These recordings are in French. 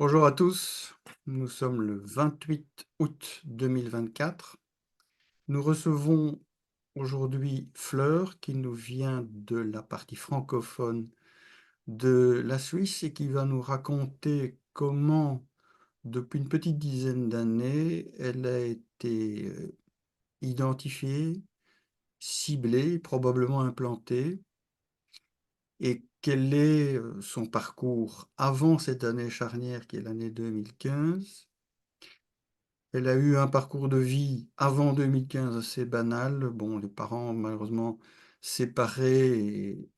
Bonjour à tous, nous sommes le 28 août 2024. Nous recevons aujourd'hui Fleur qui nous vient de la partie francophone de la Suisse et qui va nous raconter comment, depuis une petite dizaine d'années, elle a été identifiée, ciblée, probablement implantée, et quel est son parcours avant cette année charnière qui est l'année 2015. Elle a eu un parcours de vie avant 2015 assez banal. Bon, les parents, malheureusement, séparés et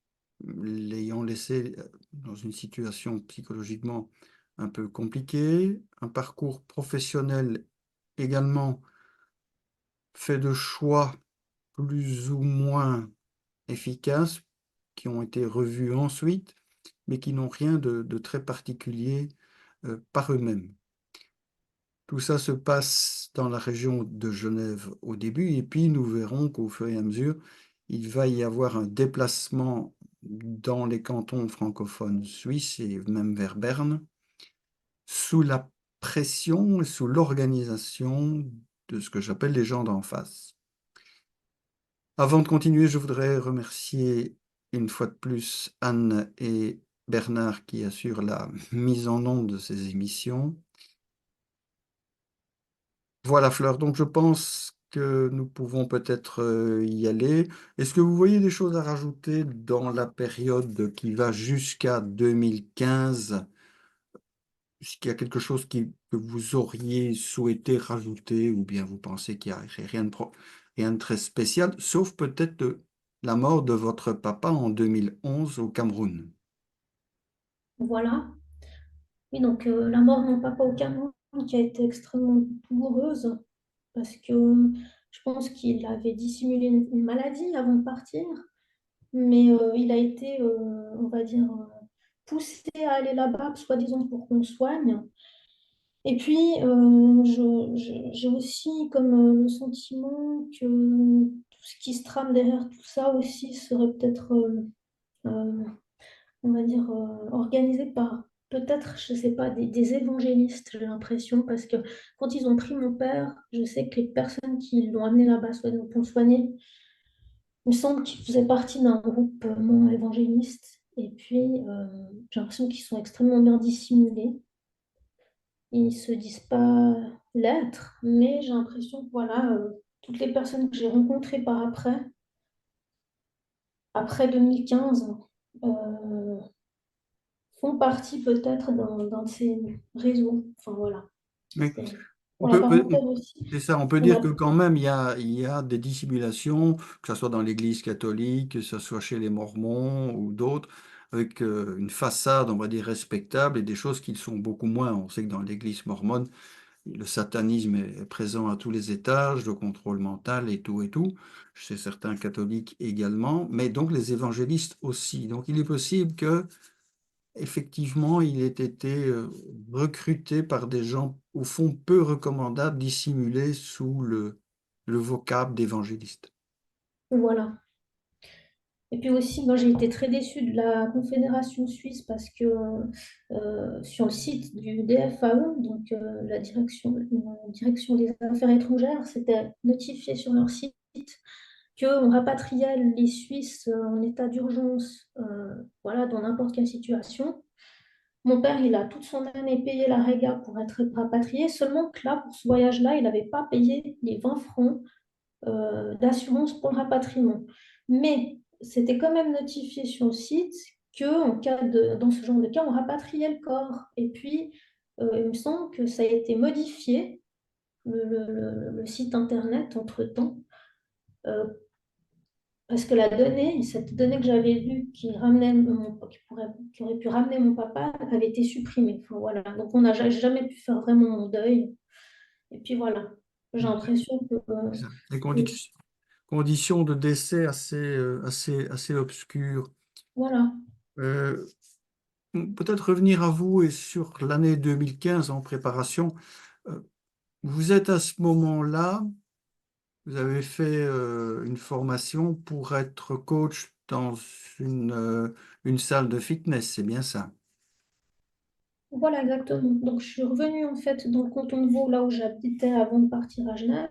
l'ayant laissé dans une situation psychologiquement un peu compliquée. Un parcours professionnel également fait de choix plus ou moins efficaces qui ont été revus ensuite, mais qui n'ont rien de très particulier par eux-mêmes. Tout ça se passe dans la région de Genève au début, et puis nous verrons qu'au fur et à mesure, il va y avoir un déplacement dans les cantons francophones suisses et même vers Berne, sous la pression et sous l'organisation de ce que j'appelle les gens d'en face. Avant de continuer, je voudrais remercier une fois de plus Anne et Bernard qui assurent la mise en onde de ces émissions. Voilà, Fleur. Donc, je pense que nous pouvons peut-être y aller. Est-ce que vous voyez des choses à rajouter dans la période qui va jusqu'à 2015? Est-ce qu'il y a quelque chose que vous auriez souhaité rajouter ou bien vous pensez qu'il n'y a rien de très spécial, sauf peut-être la mort de votre papa en 2011 au Cameroun? Voilà. Oui, donc la mort de mon papa au Cameroun qui a été extrêmement douloureuse parce que je pense qu'il avait dissimulé une maladie avant de partir, mais il a été, on va dire, poussé à aller là-bas, soi-disant pour qu'on le soigne. Et puis, j'ai aussi comme le sentiment que tout ce qui se trame derrière tout ça aussi serait peut-être euh, on va dire, organisé par peut-être, je sais pas, des évangélistes, j'ai l'impression, parce que quand ils ont pris mon père, je sais que les personnes qui l'ont amené là-bas pour le soigner, il me semble qu'ils faisaient partie d'un groupement évangéliste. Et puis, j'ai l'impression qu'ils sont extrêmement bien dissimulés. Ils se disent pas l'être, mais j'ai l'impression que voilà, toutes les personnes que j'ai rencontrées par après 2015, euh, font partie peut-être d'un de ces réseaux. Enfin voilà, Oui. c'était On pour la peut, parenthèse aussi. c'est ça, on peut On dire a, que quand même, il y a des dissimulations, que ce soit dans l'Église catholique, que ce soit chez les Mormons ou d'autres, avec une façade, on va dire, respectable et des choses qui le sont beaucoup moins. On sait que dans l'Église mormone, le satanisme est présent à tous les étages, le contrôle mental et tout et tout. Chez certains catholiques également, mais donc les évangélistes aussi. Donc il est possible que effectivement, il ait été recruté par des gens, au fond, peu recommandables, dissimulés sous le vocable d'évangéliste. voilà. Et puis aussi, moi j'ai été très déçue de la Confédération suisse parce que sur le site du DFAE, donc direction des affaires étrangères, c'était notifié sur leur site qu'on rapatriait les Suisses en état d'urgence, voilà, dans n'importe quelle situation. Mon père, il a toute son année payé la réga pour être rapatrié, seulement que là, pour ce voyage-là, il n'avait pas payé les 20 francs d'assurance pour le rapatriement. Mais c'était quand même notifié sur le site que dans ce genre de cas, on rapatriait le corps. Et puis, il me semble que ça a été modifié, le site internet, entre-temps, euh, parce que la donnée, cette donnée que j'avais vue qui aurait pu ramener mon papa avait été supprimée. Enfin, voilà. Donc on n'a jamais pu faire vraiment mon deuil. Et puis voilà, j'ai l'impression que C'est ça. Des conditions de décès assez obscures. voilà. Euh, Peut-être revenir à vous et sur l'année 2015 en préparation. Euh, Vous êtes à ce moment-là, vous avez fait une formation pour être coach dans une salle de fitness, c'est bien ça? Voilà, exactement. Donc, je suis revenue en fait dans le canton de Vaud, là où j'habitais avant de partir à Genève,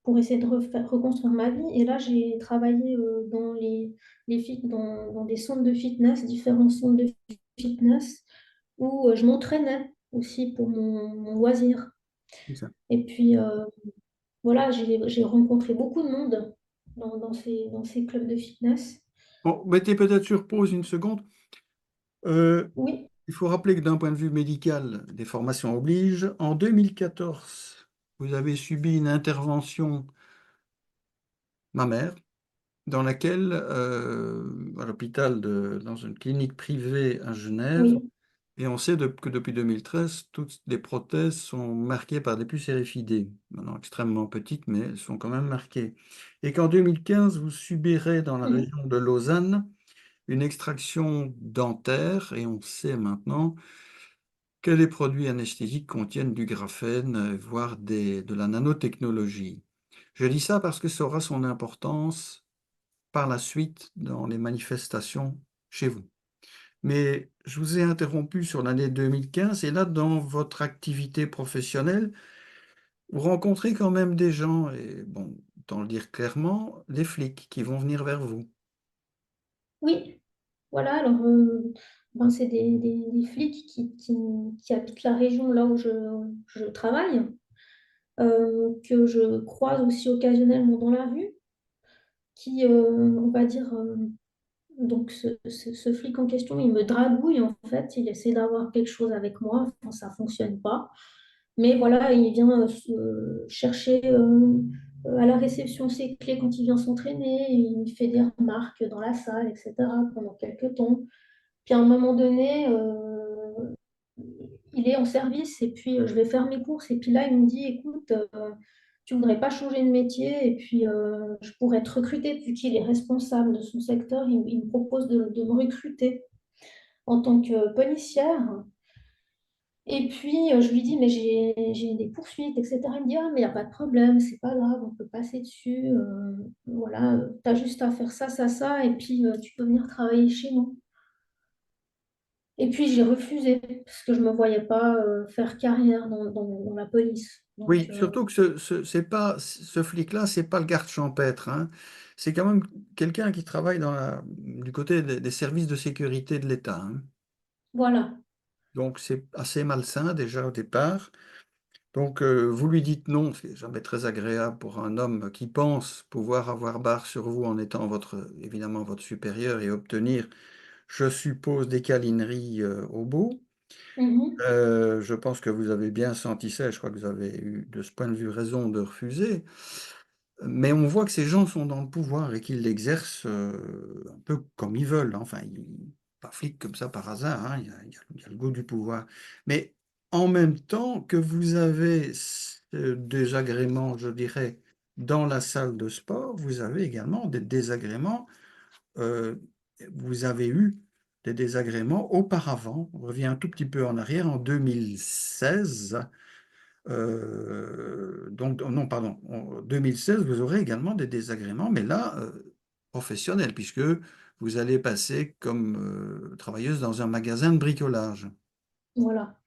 pour essayer de reconstruire ma vie. Et là, j'ai travaillé dans dans des centres de fitness, différents centres de fitness, où je m'entraînais aussi pour mon loisir. C'est ça. Et puis, voilà, j'ai rencontré beaucoup de monde dans ces clubs de fitness. Bon, mettez peut-être sur pause une seconde. Euh, Oui, il faut rappeler que d'un point de vue médical, des formations obligent. En 2014, vous avez subi une intervention mammaire dans laquelle, à l'hôpital dans une clinique privée à Genève, oui. et on sait que depuis 2013, toutes les prothèses sont marquées par des puces RFID, maintenant extrêmement petites, mais elles sont quand même marquées. Et qu'en 2015, vous subirez dans la Mhm. région de Lausanne une extraction dentaire, et on sait maintenant que les produits anesthésiques contiennent du graphène, voire de la nanotechnologie. Je dis ça parce que ça aura son importance par la suite dans les manifestations chez vous. Mais je vous ai interrompu sur l'année 2015 et là, dans votre activité professionnelle, vous rencontrez quand même des gens, et bon, autant le dire clairement, les flics qui vont venir vers vous. Oui, voilà. Alors, ben, c'est des flics qui habitent la région là où je travaille, que je croise aussi occasionnellement dans la rue, qui, on va dire, donc ce flic en question, il me dragouille en fait, il essaie d'avoir quelque chose avec moi, enfin, ça ne fonctionne pas. Mais voilà, il vient chercher à la réception ses clés quand il vient s'entraîner, il fait des remarques dans la salle, etc. pendant quelques temps. Puis à un moment donné, il est en service et puis je vais faire mes courses. Et puis là, il me dit, écoute, tu voudrais pas changer de métier et puis je pourrais te recruter vu qu'il est responsable de son secteur. Il me propose de me recruter en tant que policière. Et puis je lui dis, mais j'ai des poursuites, etc. Il me dit, ah, mais il n'y a pas de problème, c'est pas grave, on peut passer dessus. Voilà, tu as juste à faire ça, ça, ça, et puis tu peux venir travailler chez nous. Et puis j'ai refusé parce que je ne me voyais pas faire carrière dans la police. Donc, Oui, surtout que c'est pas, ce flic-là, c'est pas le garde champêtre, hein. C'est quand même quelqu'un qui travaille du côté des services de sécurité de l'État, hein. voilà. Donc c'est assez malsain déjà au départ. Donc vous lui dites non, c'est jamais très agréable pour un homme qui pense pouvoir avoir barre sur vous en étant évidemment votre supérieur et obtenir, je suppose, des câlineries au bout. Mhm. Je pense que vous avez bien senti ça, je crois que vous avez eu de ce point de vue raison de refuser. Mais on voit que ces gens sont dans le pouvoir et qu'ils l'exercent un peu comme ils veulent. Enfin, pas flics comme ça par hasard, hein. Il y a le goût du pouvoir. Mais en même temps que vous avez ce désagrément, je dirais, dans la salle de sport, vous avez également des désagréments. euh, Vous avez eu des désagréments auparavant. On revient un tout petit peu en arrière, en 2016. Donc, non, pardon, en 2016, vous aurez également des désagréments, mais là, professionnels, puisque vous allez passer comme travailleuse dans un magasin de bricolage. Voilà,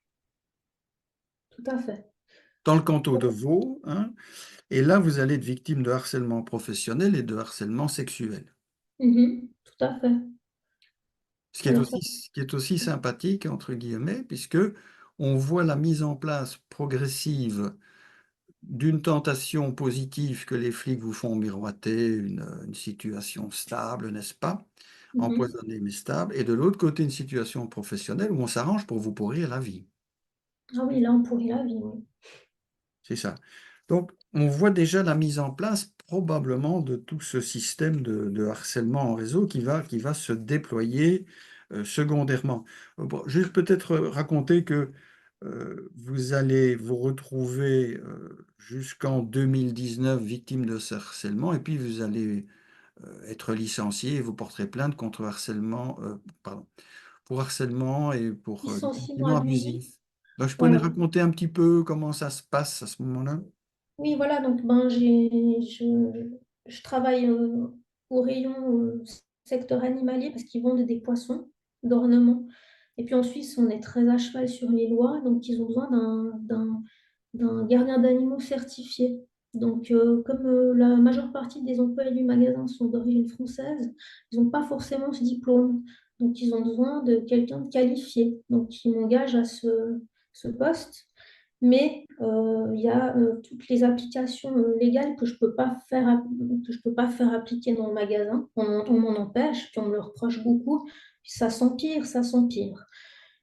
tout à fait. Dans le canton de Vaud, hein, et là, vous allez être victime de harcèlement professionnel et de harcèlement sexuel. Mhm. Tout à fait. Alors ça, Ce qui est aussi sympathique, entre guillemets, puisque on voit la mise en place progressive d'une tentation positive que les flics vous font miroiter, une situation stable, n'est-ce pas? mhm. Empoisonnée mais stable, et de l'autre côté, une situation professionnelle où on s'arrange pour vous pourrir la vie. Ah oui, là, on pourrit la vie, oui. C'est ça. Donc, on voit déjà la mise en place probablement de tout ce système de harcèlement en réseau qui va se déployer secondairement. Bon, juste peut-être raconter que vous allez vous retrouver jusqu'en 2019 victime de ce harcèlement et puis vous allez être licencié et vous porterez plainte contre harcèlement, pardon, pour harcèlement et pour Licenciement licenciement abusif. abusif. Donc, je peux nous Voilà. raconter un petit peu comment ça se passe à ce moment-là? Oui, voilà, donc ben, je travaille au rayon secteur animalier parce qu'ils vendent des poissons d'ornement. Et puis en Suisse, on est très à cheval sur les lois, donc ils ont besoin d'un gardien d'animaux certifié. Donc, comme la majeure partie des employés du magasin sont d'origine française, ils n'ont pas forcément ce diplôme. Donc, ils ont besoin de quelqu'un de qualifié. Donc, ils m'engagent à ce poste. Mais il y a toutes les applications légales que je peux pas faire, que je peux pas faire appliquer dans le magasin. On m'en empêche, puis on me le reproche beaucoup. Puis ça s'empire, ça s'empire.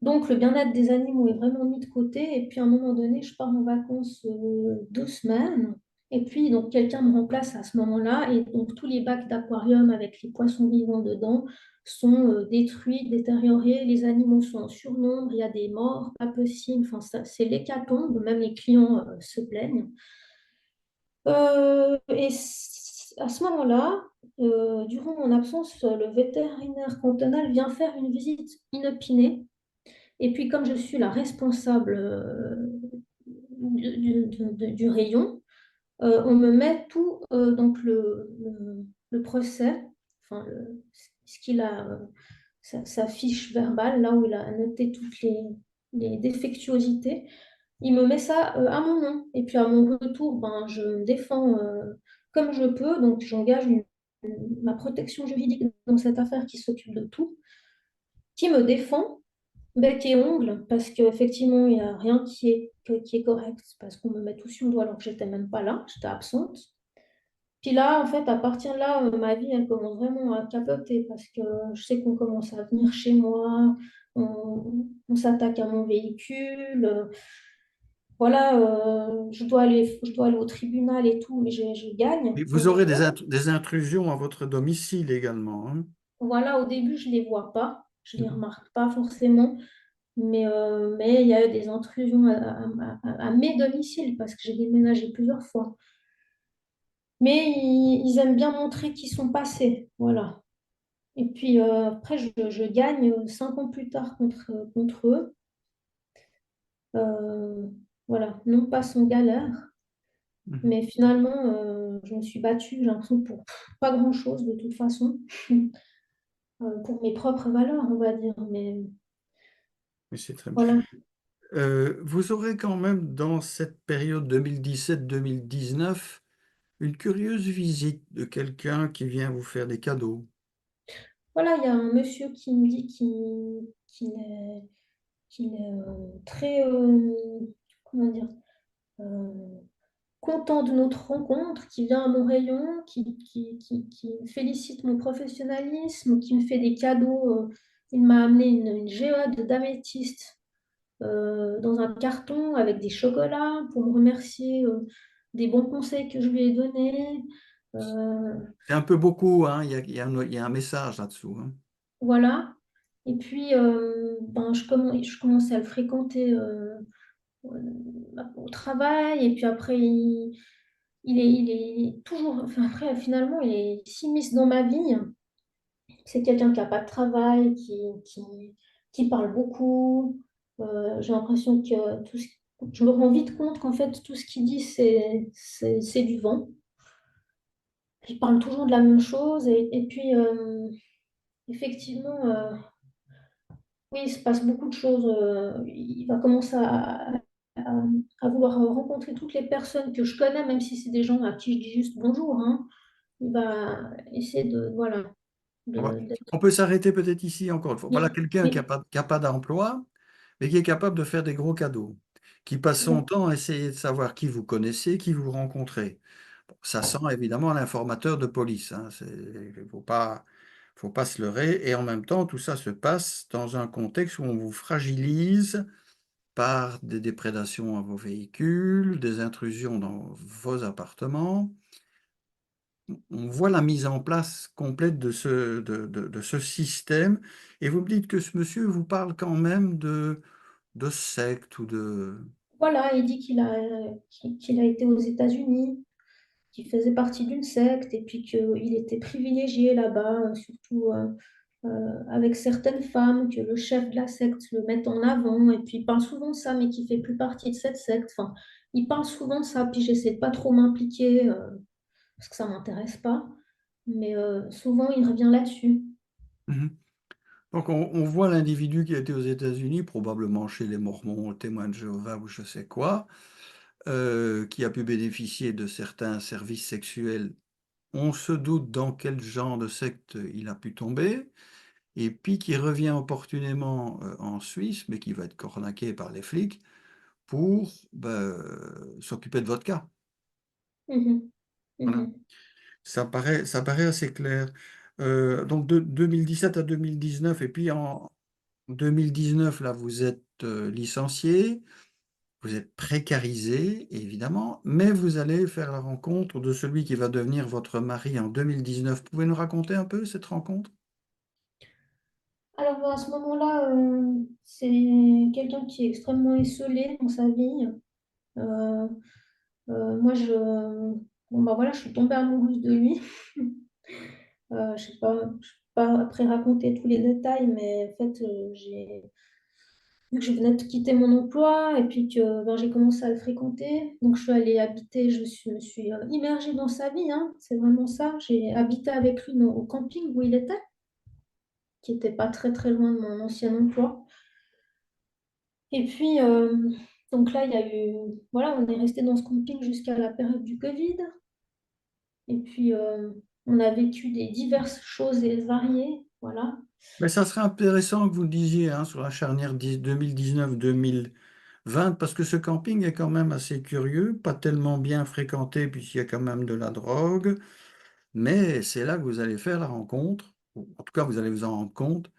Donc, le bien-être des animaux est vraiment mis de côté. Et puis, à un moment donné, je pars en vacances 2 semaines. Et puis, donc, quelqu'un me remplace à ce moment-là. Et donc, tous les bacs d'aquarium avec les poissons vivants dedans sont détruits, détériorés. Les animaux sont en surnombre. Il y a des morts, pas possible. Enfin, c'est l'hécatombe. Même les clients se plaignent. À ce moment-là, durant mon absence, le vétérinaire cantonal vient faire une visite inopinée. Et puis, comme je suis la responsable du rayon, on me met tout, donc le procès, enfin, ce qu'il a, sa fiche verbale, là où il a noté toutes les défectuosités, il me met ça à mon nom. Et puis, à mon retour, ben, je me défends comme je peux. Donc, j'engage ma protection juridique dans cette affaire qui s'occupe de tout, qui me défend bec et ongles, parce qu'effectivement, il n'y a rien qui est correct, parce qu'on me met tout sur le doigt alors que j'étais même pas là, j'étais absente. Puis là, en fait, à partir de là, ma vie, elle commence vraiment à capoter, parce que je sais qu'on commence à venir chez moi, on s'attaque à mon véhicule. Voilà, je dois aller au tribunal et tout, mais je gagne, Et vous aurez heureusement. des intrusions à votre domicile également, hein. Voilà, au début, je ne les vois pas, je ne les Mhm. remarque pas forcément. Mais il y a eu des intrusions à mes domiciles parce que j'ai déménagé plusieurs fois. Mais ils aiment bien montrer qu'ils sont passés. Voilà. Et puis après, je gagne 5 ans plus tard contre eux. Euh, voilà, non pas sans galère. Mhm. Mais finalement, je me suis battue, j'ai l'impression, pour pas grand-chose de toute façon. Pour mes propres valeurs, on va dire. Mais Mais c'est très bien. voilà. Vous aurez quand même dans cette période 2017-2019 une curieuse visite de quelqu'un qui vient vous faire des cadeaux. Voilà, il y a un monsieur qui me dit qu'il est très, comment dire, euh, content de notre rencontre, qui vient à mon rayon, qui félicite mon professionnalisme, qui me fait des cadeaux. Il m'a amené une géode d'améthyste dans un carton avec des chocolats pour me remercier des bons conseils que je lui ai donnés. Euh, C'est un peu beaucoup, hein, il y a un message là-dessous, hein. voilà. Et puis, ben, je commençais à le fréquenter au travail. Et puis après, il est toujours, enfin après, finalement, il s'immisce dans ma vie. C'est quelqu'un qui n'a pas de travail, qui parle beaucoup. J'ai l'impression que je me rends vite compte qu'en fait, tout ce qu'il dit, c'est du vent. Il parle toujours de la même chose. Et puis, effectivement, oui, il se passe beaucoup de choses. Il va commencer à- à vouloir rencontrer toutes les personnes que je connais, même si c'est des gens à qui je dis juste bonjour, hein. Il va essayer de, voilà, On va- d'être... on peut s'arrêter peut-être ici encore une fois. Voilà Oui, quelqu'un oui, qui a pas d'emploi, mais qui est capable de faire des gros cadeaux, qui passe son oui. temps à essayer de savoir qui vous connaissez, qui vous rencontrez. Bon, ça sent évidemment l'informateur de police, hein. Faut pas se leurrer. Et en même temps, tout ça se passe dans un contexte où on vous fragilise par des déprédations à vos véhicules, des intrusions dans vos appartements. On voit la mise en place complète de ce système. Et vous me dites que ce monsieur vous parle quand même de secte ou de... Voilà, il dit qu'il a été aux États-Unis, qu'il faisait partie d'une secte et puis qu'il était privilégié là-bas, surtout avec certaines femmes, que le chef de la secte le met en avant. Et puis il parle souvent de ça, mais qui fait plus partie de cette secte. Enfin, il parle souvent de ça, puis j'essaie de pas trop m'impliquer parce que ça m'intéresse pas. Mais souvent, il revient là-dessus. Mhm. Donc on voit l'individu qui a été aux États-Unis, probablement chez les Mormons, témoins de Jéhovah ou je sais quoi, qui a pu bénéficier de certains services sexuels. On se doute dans quel genre de secte il a pu tomber, et puis qui revient opportunément en Suisse, mais qui va être cornaqué par les flics pour s'occuper de votre cas. Mhm. Voilà. Mhm. Ça paraît assez clair. Donc de 2017 à 2019, et puis en 2019, là, vous êtes licencié, vous êtes précarisé, évidemment, mais vous allez faire la rencontre de celui qui va devenir votre mari en 2019. Pouvez nous raconter un peu cette rencontre? Alors, à ce moment-là, c'est quelqu'un qui est extrêmement isolé dans sa vie. Euh, moi, bon, bah voilà, je suis tombée amoureuse de lui. Je sais pas, je vais pas après raconter tous les détails, mais en fait, j'ai vu que je venais de quitter mon emploi et puis que ben, j'ai commencé à le fréquenter. Donc, je suis allée habiter, me suis immergée dans sa vie, hein, c'est vraiment ça. J'ai habité avec lui au camping où il était, qui n'était pas très très loin de mon ancien emploi. Et puis, donc là, il y a eu, voilà, on est resté dans ce camping jusqu'à la période du Covid. Et puis, on a vécu des diverses choses et variées, voilà. Mais ça serait intéressant que vous le disiez hein, sur la charnière 2019-2020, parce que ce camping est quand même assez curieux, pas tellement bien fréquenté puisqu'il y a quand même de la drogue, mais c'est là que vous allez faire la rencontre, ou en tout cas vous allez vous en rendre compte,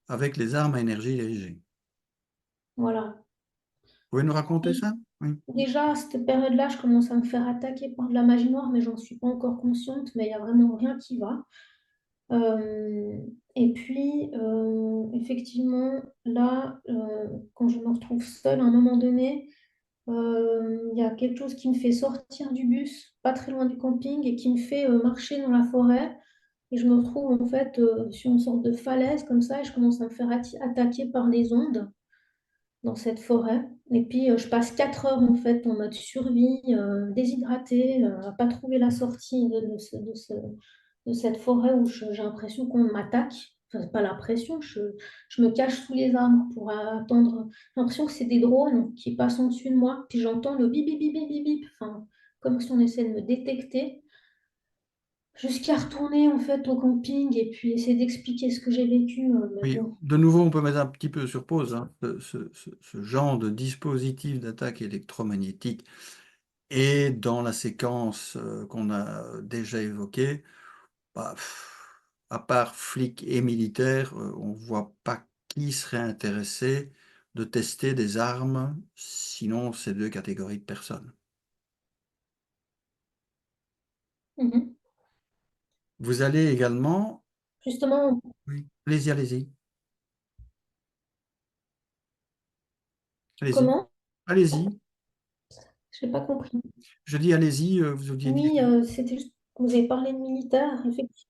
avec les armes à énergie dirigée. Voilà. Vous pouvez nous raconter ça? Oui. Déjà, à cette période-là, je commence à me faire attaquer par de la magie noire, mais j'en suis pas encore consciente, mais il n'y a vraiment rien qui va. Euh, et puis, effectivement, là, quand je me retrouve seule à un moment donné, il y a quelque chose qui me fait sortir du bus, pas très loin du camping, et qui me fait marcher dans la forêt. Et je me retrouve en fait sur une sorte de falaise comme ça, et je commence à me faire attaquer par les ondes dans cette forêt. Et puis, je passe 4 heures en fait en mode survie, déshydratée, à pas trouver la sortie de cette forêt où j'ai l'impression qu'on m'attaque. Enfin, c'est pas l'impression, je me cache sous les arbres pour attendre. J'ai l'impression que c'est des drones qui passent en dessus de moi. Puis j'entends le bip, bip, bip, bip, bip, bip. Enfin, comme si on essaie de me détecter. Jusqu'à retourner en fait au camping et puis essayer d'expliquer ce que j'ai vécu. Mais Oui, bon, de nouveau, on peut mettre un petit peu sur pause hein, ce genre de dispositif d'attaque électromagnétique. Et dans la séquence qu'on a déjà évoquée, bah, à part flics et militaires, on ne voit pas qui serait intéressé de tester des armes, sinon ces deux catégories de personnes. mhm. Vous allez également... Justement, Oui, allez-y, allez-y, allez-y, comment? allez-y. Je n'ai pas compris. Je dis allez-y, vous vouliez dire... Oui, c'était juste, vous avez parlé de militaire. Effectivement,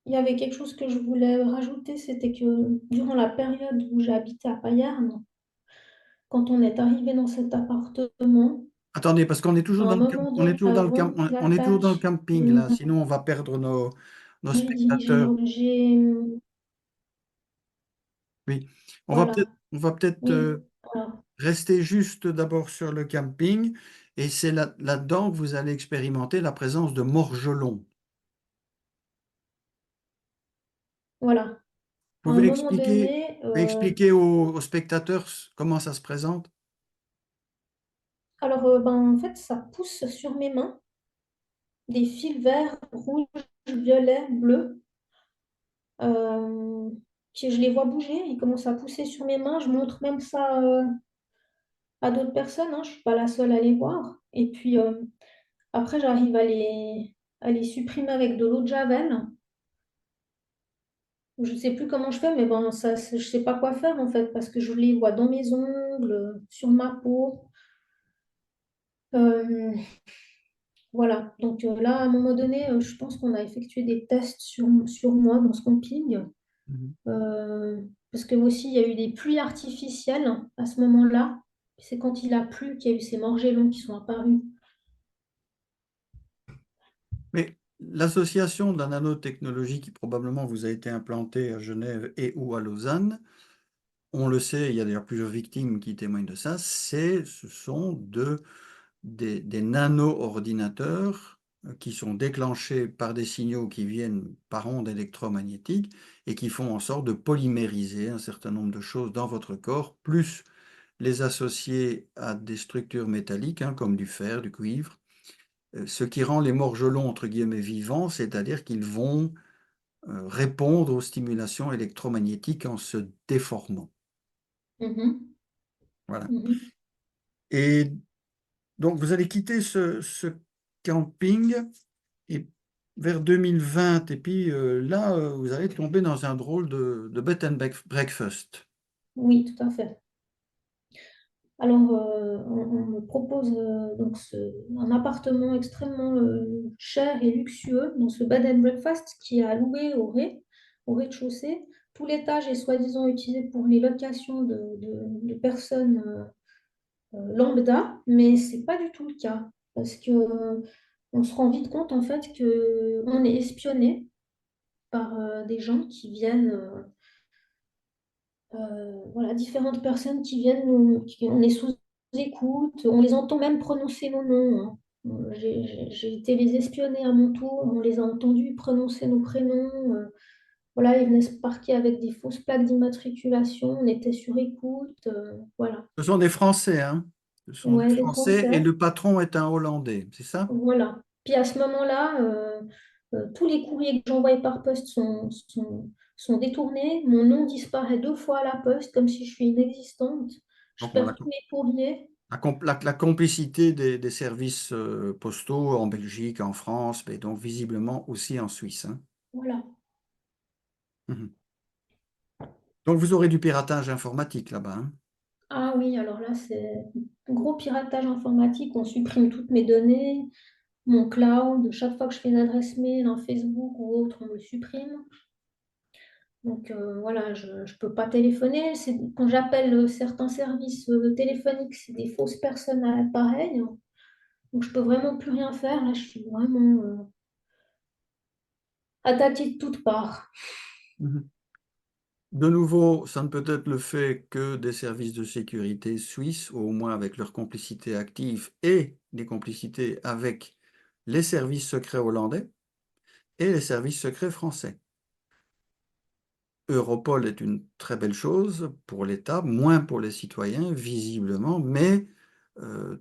il y avait quelque chose que je voulais rajouter, c'était que durant la période où j'ai habité à Payerne, quand on est arrivé dans cet appartement, Attendez, parce qu'on est à toujours un dans moment on est donné, toujours dans avant qu'ils on est toujours dans le attaquent, camping, ils là, sinon on va perdre nos m'ont dit, spectateurs. Oui, voilà, on va peut-être oui, voilà, rester juste d'abord sur le camping, et c'est là-dedans que vous allez expérimenter la présence de morgelons. voilà. Vous À un pouvez moment donné, expliquer aux spectateurs comment ça se présente? alors ben, en fait, ça pousse sur mes mains, des fils verts, rouges, violets, bleus. Euh, je les vois bouger, ils commencent à pousser sur mes mains. Je montre même ça à d'autres personnes, hein. Je ne suis pas la seule à les voir. Et puis après, j'arrive à les supprimer avec de l'eau de Javel. Je ne sais plus comment je fais, mais bon, ça, je ne sais pas quoi faire en fait, parce que je les vois dans mes ongles, sur ma peau. Euh, voilà. Donc là, à un moment donné, je pense qu'on a effectué des tests sur moi dans ce camping. Mhm. Euh, Parce que aussi, il y a eu des pluies artificielles à ce moment-là. C'est quand il a plu qu'il y a eu ces morgellons qui sont apparus. Mais L'association de la nanotechnologie qui probablement vous a été implantée à Genève et ou à Lausanne, on le sait, il y a d'ailleurs plusieurs victimes qui témoignent de ça, ce sont des nano-ordinateurs qui sont déclenchés par des signaux qui viennent par ondes électromagnétiques et qui font en sorte de polymériser un certain nombre de choses dans votre corps, plus les associer à des structures métalliques, hein, comme du fer, du cuivre, ce qui rend les morgelons, entre guillemets, vivants, c'est-à-dire qu'ils vont répondre aux stimulations électromagnétiques en se déformant. Mhm, Voilà. mhm. Et donc, vous allez quitter ce camping et vers 2020, et puis là, vous allez tomber dans un drôle de bed and breakfast. Oui, tout à fait. Alors, on me propose un appartement extrêmement cher et luxueux dans ce bed and breakfast qui est à louer au rez-de-chaussée. Tout l'étage est soi-disant utilisé pour les locations de personnes lambda, mais c'est pas du tout le cas parce que on se rend vite compte en fait que on est espionné par des gens qui viennent voilà, différentes personnes qui viennent on est sous écoute, on les entend même prononcer nos noms, hein. J'ai été les espionner à mon tour, on les a entendus prononcer nos prénoms. Voilà, ils venaient se parquer avec des fausses plaques d'immatriculation, on était sur écoute, voilà. Ce sont des Français, hein? Ce sont des Ouais, des Français et Français, le patron est un Hollandais, c'est ça? voilà. Puis à ce moment-là, tous les courriers que j'envoyais par poste sont détournés. Mon nom disparaît 2 fois à la poste, comme si je suis inexistante. Je Donc, bon, perds tous les courriers. la complicité des services postaux en Belgique, en France, mais donc visiblement aussi en Suisse, hein. Voilà. Mhm. Donc, vous aurez du piratage informatique là-bas, hein. Ah oui, alors là, c'est un gros piratage informatique. On supprime toutes mes données, mon cloud. Chaque fois que je fais une adresse mail, un Facebook ou autre, on le supprime. Donc voilà, je ne peux pas téléphoner. Quand j'appelle certains services téléphoniques, c'est des fausses personnes à l'appareil. Donc je peux vraiment plus rien faire. Là, je suis vraiment attaquée de toutes parts. Mhm. De nouveau, ça ne peut être le fait que des services de sécurité suisses, au moins avec leur complicité active et les complicités avec les services secrets hollandais et les services secrets français. Europol est une très belle chose pour l'État, moins pour les citoyens, visiblement, mais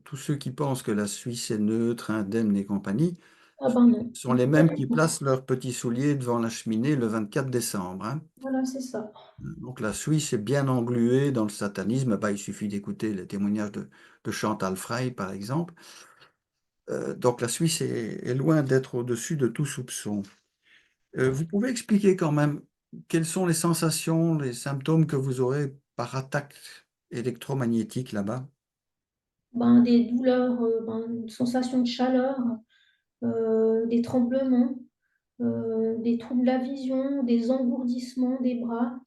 tous ceux qui pensent que la Suisse est neutre, indemne et compagnie Ah ben non, sont les pas mêmes du qui tout. placent leurs petits souliers devant la cheminée le 24 décembre, hein. Voilà, c'est ça. Donc la Suisse est bien engluée dans le satanisme. Bah, il suffit d'écouter les témoignages de Chantal Frey, par exemple. Donc la Suisse est loin d'être au-dessus de tout soupçon. Vous pouvez expliquer quand même quelles sont les sensations, les symptômes que vous aurez par attaque électromagnétique là-bas? Ben, des douleurs, une sensation de chaleur, des tremblements, des troubles de la vision, des engourdissements des bras.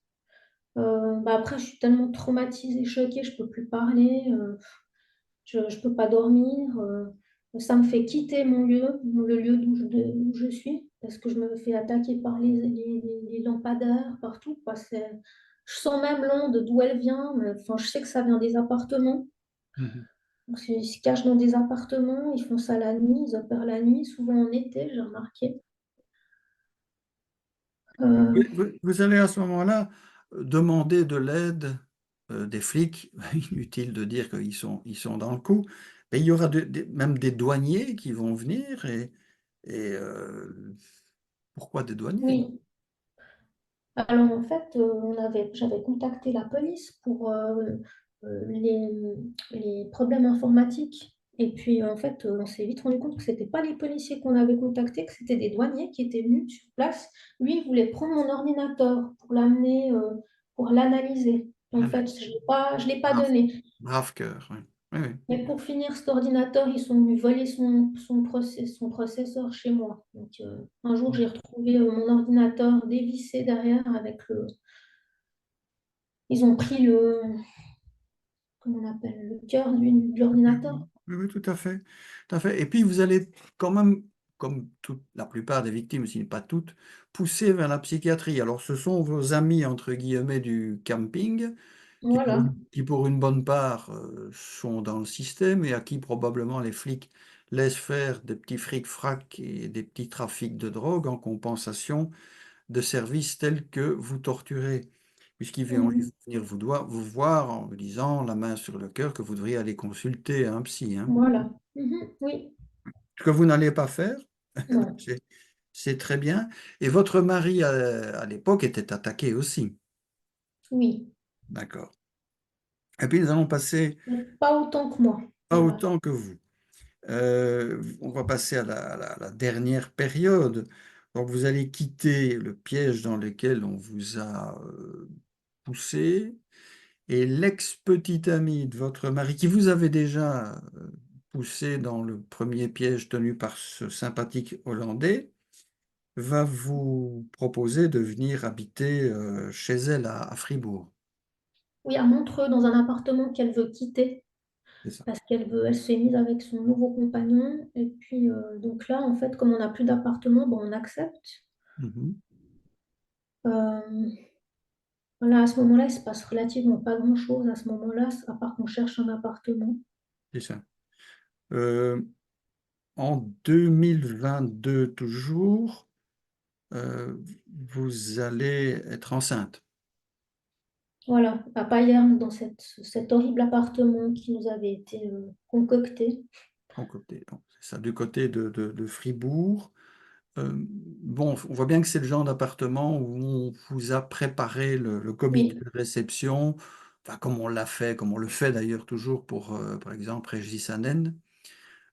Ben, après, je suis tellement traumatisée, choquée, je peux plus parler. Je ne peux pas dormir. Ça me fait quitter mon lieu, le lieu d'où je suis, parce que je me fais attaquer par les lampadaires partout, quoi. Je sens même l'onde d'où elle vient, mais, enfin, je sais que ça vient des appartements. Mhm. Donc, ils se cachent dans des appartements, ils font ça la nuit, ils opèrent la nuit, souvent en été, j'ai remarqué. Vous, Euh, vous allez à ce moment-là demander de l'aide des flics. Inutile de dire ils sont dans le coup. Mais il y aura même des douaniers qui vont venir et pourquoi des douaniers? oui, alors en fait, j'avais contacté la police pour les problèmes informatiques. Et puis en fait, on s'est vite rendu compte que ce n'était pas les policiers qu'on avait contactés, que c'était des douaniers qui étaient venus sur place. Lui, il voulait prendre mon ordinateur pour l'amener, pour l'analyser. En Ah fait, oui, je l'ai pas brave, donné. brave cœur. Oui. Oui, oui. Mais pour finir, cet ordinateur, ils sont venus voler son processeur chez moi. Donc, un jour, j'ai retrouvé mon ordinateur dévissé derrière avec le. Ils ont pris comment on appelle, le cœur de Oui, l'ordinateur. oui, oui, tout à fait. Tout à fait. Et puis, vous allez quand même comme la plupart des victimes, si pas toutes, poussées vers la psychiatrie. Alors, ce sont vos amis, entre guillemets, du camping, Voilà, qui pour une bonne part, sont dans le système et à qui probablement les flics laissent faire des petits fric-frac et des petits trafics de drogue en compensation de services tels que vous torturez, puisqu'ils vont mhm, venir vous voir en vous disant, la main sur le cœur, que vous devriez aller consulter un psy, hein. voilà. Mhm, oui, Ce que vous n'allez pas faire, non, c'est c'est très bien. Et votre mari, à l'époque, était attaqué aussi. oui. D'accord. Et puis nous allons passer, Mais pas autant que moi. pas Voilà. autant que vous. On va passer à la dernière période. Donc vous allez quitter le piège dans lequel on vous a poussé. Et l'ex-petite amie de votre mari, qui vous avait déjà poussé dans le premier piège tenu par ce sympathique Hollandais, va vous proposer de venir habiter chez elle à Fribourg. Oui, à Montreux, dans un appartement qu'elle veut quitter C'est ça. parce elle s'est mise avec son nouveau compagnon. Et puis, donc là, en fait, comme on n'a plus d'appartement, bon, on accepte. Mhm. Euh, voilà, à ce moment-là, il se passe relativement pas grand-chose à ce moment-là, à part qu'on cherche un appartement. C'est ça. Euh, En 2022 toujours, euh, vous allez être enceinte. Voilà, à Payerne, dans cet horrible appartement qui nous avait été concocté. Concocté. Donc, c'est ça, du côté de Fribourg. Bon, on voit bien que c'est le genre d'appartement où on vous a préparé le comité Oui, de réception, enfin, comme on l'a fait, comme on le fait d'ailleurs toujours pour, par exemple, Régis Hanen.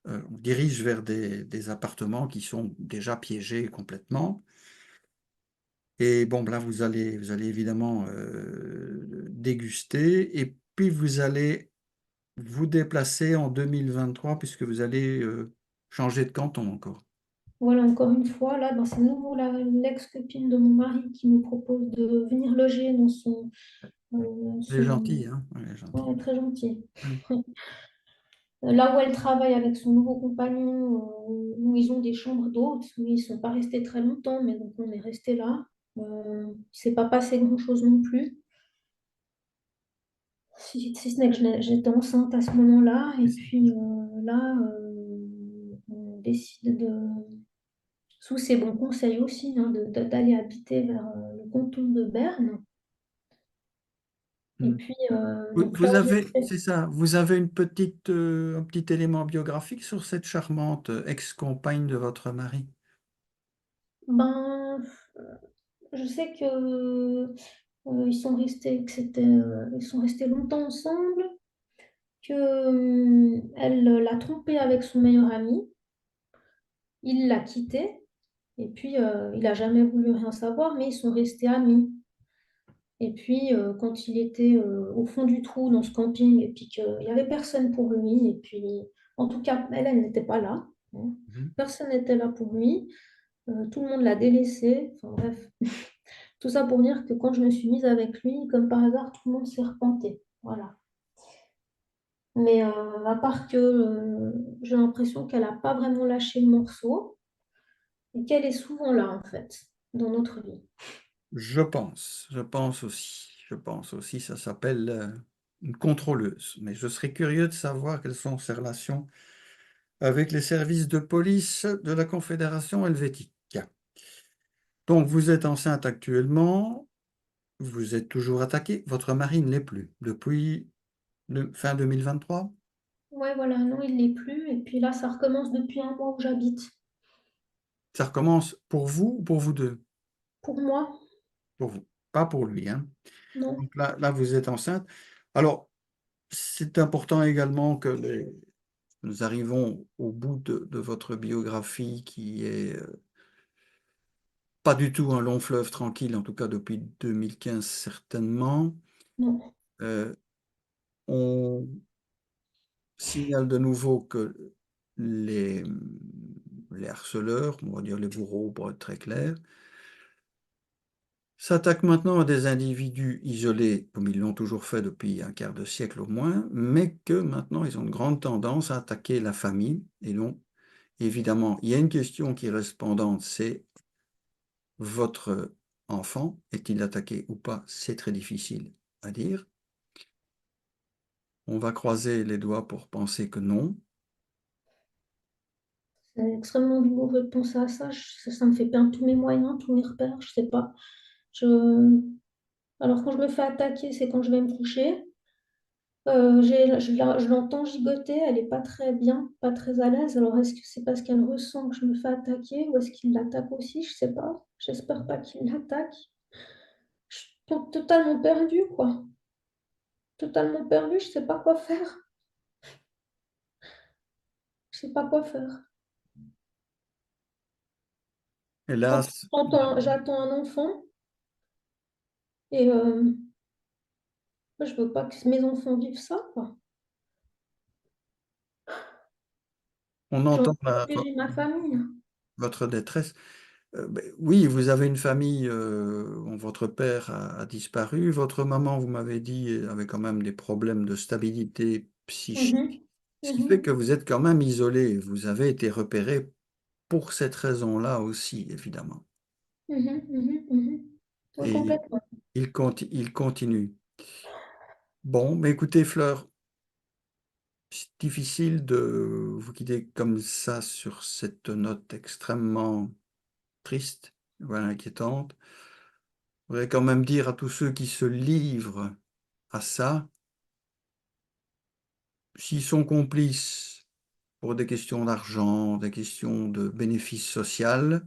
On dirige vers des appartements qui sont déjà piégés complètement. Et bon, là, vous allez évidemment déguster. Et puis, vous allez vous déplacer en 2023 puisque vous allez changer de canton encore. voilà, encore une fois, là, ben, c'est nouveau l'ex-copine de mon mari qui nous propose de venir loger dans Elle est son... gentille, hein? Elle est gentille. Ouais, très gentil. Oui. Là où elle travaille avec son nouveau compagnon, où ils ont des chambres d'hôtes, mais ils ne sont pas restés très longtemps, mais donc on est resté là. Il ne s'est pas passé grand-chose non plus, si ce n'est que j'étais enceinte à ce moment-là. Et puis là, on décide sous ses bons conseils aussi, hein, d'aller habiter vers le canton de Berne. Et Mm. puis, donc là, Vous on est avez, fait. c'est ça, vous avez un petit élément biographique sur cette charmante ex-compagne de votre mari. Ben, je sais que ils sont restés longtemps ensemble, que elle l'a trompé avec son meilleur ami, il l'a quitté, et puis il n'a jamais voulu rien savoir, mais ils sont restés amis. Et puis quand il était au fond du trou dans ce camping, et puis qu'il n'y avait personne pour lui, et puis en tout cas, elle n'était pas là, hein. Mhm. Personne n'était là pour lui, tout le monde l'a délaissé, enfin bref. Tout ça pour dire que quand je me suis mise avec lui, comme par hasard, tout le monde s'est repenté. Voilà. Mais à part que j'ai l'impression qu'elle n'a pas vraiment lâché le morceau et qu'elle est souvent là, en fait, dans notre vie. Je pense aussi, ça s'appelle une contrôleuse. Mais je serais curieux de savoir quelles sont ses relations avec les services de police de la Confédération helvétique. Donc, vous êtes enceinte actuellement, vous êtes toujours attaquée, votre mari ne l'est plus depuis fin 2023. Ouais, voilà, non, il l'est plus. Et puis là, ça recommence depuis un mois où j'habite. Ça recommence pour vous ou pour vous deux? Pour moi, Pour vous, pas pour lui, hein. non, Donc là, vous êtes enceinte. Alors, c'est important également que nous arrivons au bout de votre biographie qui est pas du tout un long fleuve tranquille, en tout cas depuis 2015 certainement. non, Euh, on signale de nouveau que les, les harceleurs, on va dire les bourreaux pour être très clair, s'attaquent maintenant à des individus isolés, comme ils l'ont toujours fait depuis un quart de siècle au moins, mais que maintenant ils ont une grande tendance à attaquer la famille, et donc Évidemment, il y a une question qui reste pendante, c'est votre enfant est-il attaqué ou pas? C'est très difficile à dire. On va croiser les doigts pour penser que non. C'est extrêmement douloureux de penser à ça. Ça me fait perdre tous mes moyens, tous mes repères. Je sais pas. Je... Alors, quand je me fais attaquer, c'est quand je vais me coucher. Je l'entends gigoter. Elle est pas très bien, pas très à l'aise. Alors, est-ce que c'est parce qu'elle ressent que je me fais attaquer ou est-ce qu'il l'attaque aussi? Je sais pas. J'espère pas qu'il l'attaque. Je suis totalement perdue, quoi. Totalement perdue. Je sais pas quoi faire. Je sais pas quoi faire. Hélas, J'attends un enfant et moi, je veux pas que mes enfants vivent ça, quoi. on J'ai envie entend de protéger ma famille. votre détresse. Ben, oui, vous avez une famille où votre père a disparu. Votre maman, vous m'avez dit, avait quand même des problèmes de stabilité psychique, Mhm, ce qui fait mhm, que vous êtes quand même isolé. Vous avez été repéré pour cette raison-là aussi, évidemment. mhm, mhm, mhm. Oui, Et complètement. il continue. Bon, mais écoutez, Fleur, c'est difficile de vous quitter comme ça sur cette note extrêmement triste, voilà, inquiétante. Je voudrais quand même dire à tous ceux qui se livrent à ça, s'ils sont complices pour des questions d'argent, des questions de bénéfice social,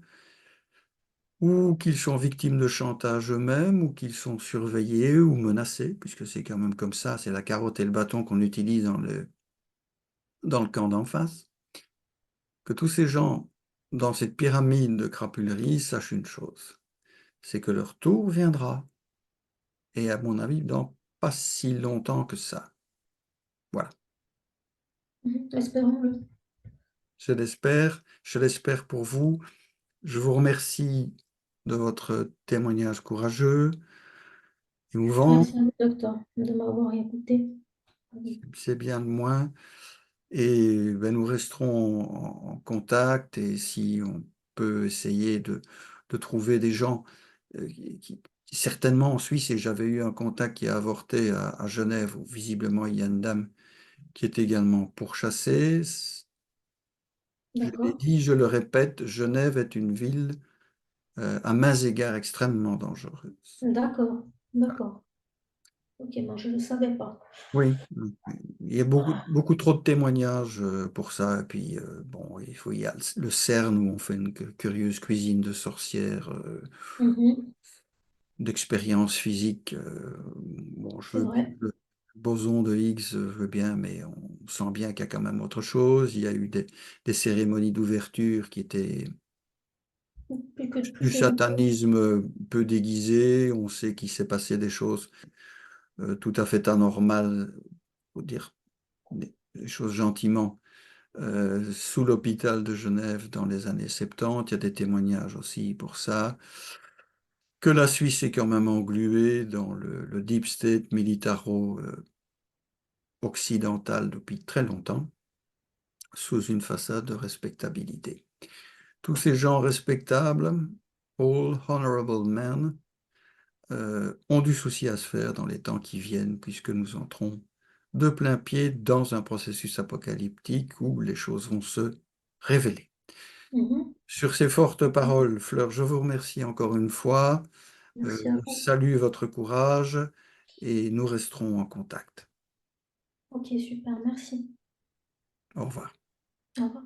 ou qu'ils sont victimes de chantage eux-mêmes, ou qu'ils sont surveillés ou menacés, puisque c'est quand même comme ça, c'est la carotte et le bâton qu'on utilise dans le camp d'en face, que tous ces gens dans cette pyramide de crapulerie sachent une chose, c'est que leur tour viendra, et à mon avis, dans pas si longtemps que ça. Voilà. Mhm. Espérons-le. Je l'espère pour vous. Je vous remercie de votre témoignage courageux, émouvant, Merci à vous, docteur, de m'avoir écouté. c'est bien de moins. Et ben, nous resterons en contact et si on peut essayer de trouver des gens certainement en Suisse, et j'avais eu un contact qui a avorté à Genève, où visiblement il y a une dame qui est également pourchassée. Je l'ai D'accord. dit, je le répète, Genève est une ville à mains égards extrêmement dangereuse. D'accord. D'accord. Ok, moi je ne le savais pas. Oui, il y a beaucoup trop de témoignages pour ça. Et puis, bon, il y a le CERN où on fait une curieuse cuisine de sorcières, Mhm. d'expériences physiques. Bon, je C'est veux bien vrai. le boson de Higgs, je veux bien, mais on sent bien qu'il y a quand même autre chose. Il y a eu des cérémonies d'ouverture qui étaient du Plus que du... satanisme peu déguisé. On sait qu'il s'est passé des choses tout à fait anormales, faut dire des choses gentiment, sous l'hôpital de Genève dans les années 70. Il y a des témoignages aussi pour ça. Que la Suisse est quand même engluée dans le deep state militaro-occidental depuis très longtemps, sous une façade de respectabilité. Tous ces gens respectables, all honorable men, ont du souci à se faire dans les temps qui viennent, puisque nous entrons de plein pied dans un processus apocalyptique où les choses vont se révéler. Mhm. Sur ces fortes paroles, Fleur, je vous remercie encore une fois. Merci à Je vous. salue votre courage et nous resterons en contact. Ok, super, merci. Au revoir. Au revoir.